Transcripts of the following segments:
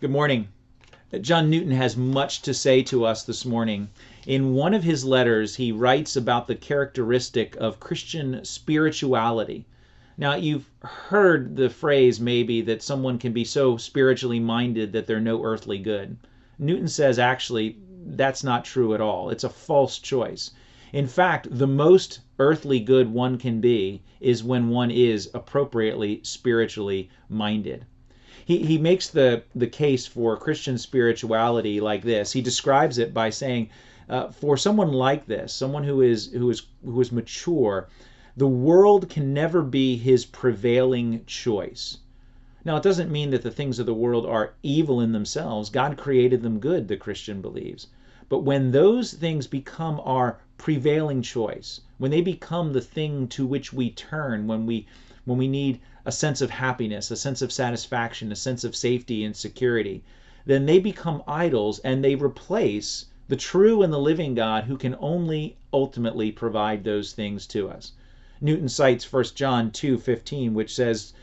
Good morning. John Newton has much to say to us this morning. In one of his letters, he writes about the characteristic of Christian spirituality. Now, you've heard the phrase maybe that someone can be so spiritually minded that they're no earthly good. Newton says actually that's not true at all. It's a false choice. In fact, the most earthly good one can be is when one is appropriately spiritually minded. He makes the case for Christian spirituality like this. He describes it by saying, for someone like this, someone who is mature, the world can never be his prevailing choice. Now, it doesn't mean that the things of the world are evil in themselves. God created them good, the Christian believes. But when those things become our prevailing choice, when they become the thing to which we turn when we need a sense of happiness, a sense of satisfaction, a sense of safety and security, then they become idols and they replace the true and the living God who can only ultimately provide those things to us. Newton cites 1 John 2:15, which says,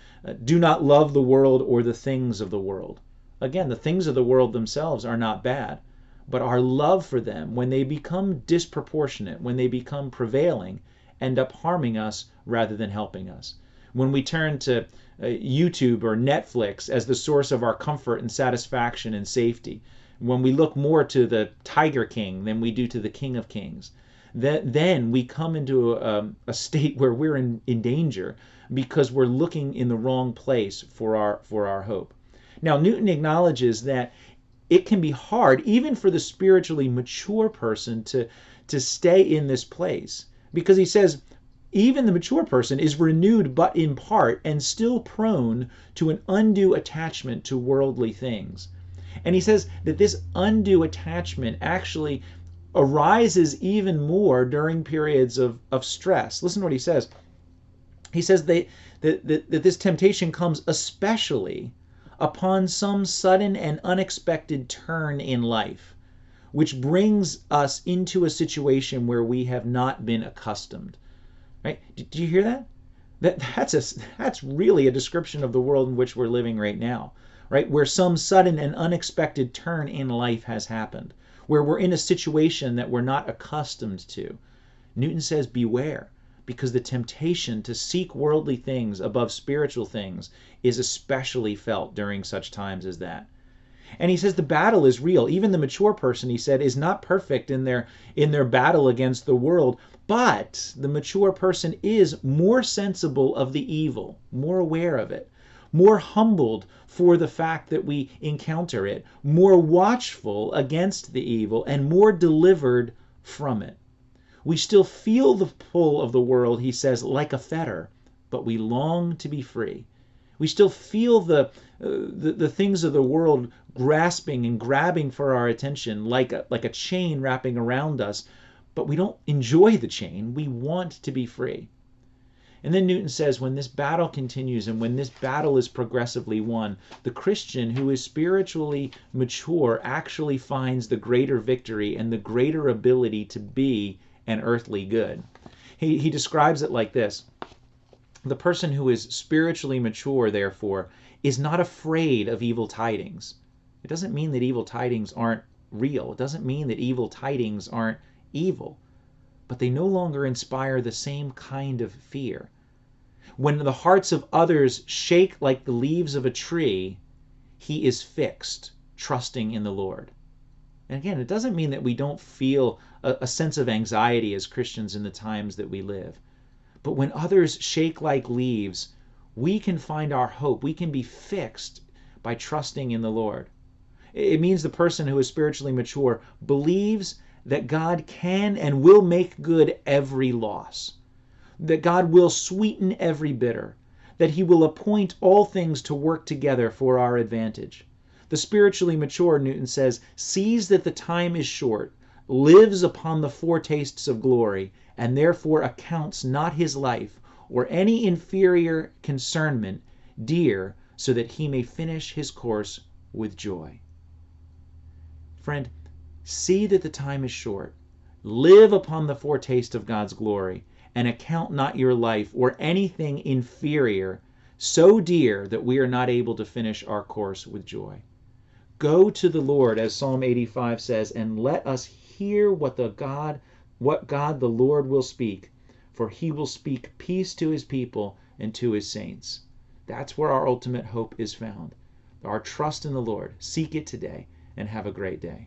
do not love the world or the things of the world. Again, the things of the world themselves are not bad, but our love for them, when they become disproportionate, when they become prevailing, end up harming us rather than helping us. When we turn to YouTube or Netflix as the source of our comfort and satisfaction and safety, when we look more to the Tiger King than we do to the King of Kings, then we come into a state where we're in danger because we're looking in the wrong place for our hope. Now, Newton acknowledges that it can be hard, even for the spiritually mature person, to stay in this place, because he says, even the mature person is renewed but in part and still prone to an undue attachment to worldly things. And he says that this undue attachment actually arises even more during periods of stress. Listen to what he says. He says that this temptation comes especially upon some sudden and unexpected turn in life, which brings us into a situation where we have not been accustomed. Right? Do you hear that? That's really a description of the world in which we're living right now, right? Where some sudden and unexpected turn in life has happened, where we're in a situation that we're not accustomed to. Newton says, beware, because the temptation to seek worldly things above spiritual things is especially felt during such times as that. And he says the battle is real. Even the mature person, he said, is not perfect in their battle against the world, but the mature person is more sensible of the evil, more aware of it, more humbled for the fact that we encounter it, more watchful against the evil, and more delivered from it. We still feel the pull of the world, he says, like a fetter, but we long to be free. We still feel the things of the world grasping and grabbing for our attention like a chain wrapping around us, but we don't enjoy the chain. We want to be free. And then Newton says when this battle continues and when this battle is progressively won, the Christian who is spiritually mature actually finds the greater victory and the greater ability to be an earthly good. He describes it like this. The person who is spiritually mature, therefore, is not afraid of evil tidings. It doesn't mean that evil tidings aren't real. It doesn't mean that evil tidings aren't evil. But they no longer inspire the same kind of fear. When the hearts of others shake like the leaves of a tree, he is fixed, trusting in the Lord. And again, it doesn't mean that we don't feel a sense of anxiety as Christians in the times that we live. But when others shake like leaves, we can find our hope. We can be fixed by trusting in the Lord. It means the person who is spiritually mature believes that God can and will make good every loss, that God will sweeten every bitter, that he will appoint all things to work together for our advantage. The spiritually mature, Newton says, sees that the time is short, lives upon the foretastes of glory, and therefore accounts not his life or any inferior concernment dear, so that he may finish his course with joy. Friend, see that the time is short. Live upon the foretaste of God's glory, and account not your life or anything inferior so dear that we are not able to finish our course with joy. Go to the Lord, as Psalm 85 says, and let us hear what God the Lord will speak, for he will speak peace to his people and to his saints. That's where our ultimate hope is found. Our trust in the Lord. Seek it today, and have a great day.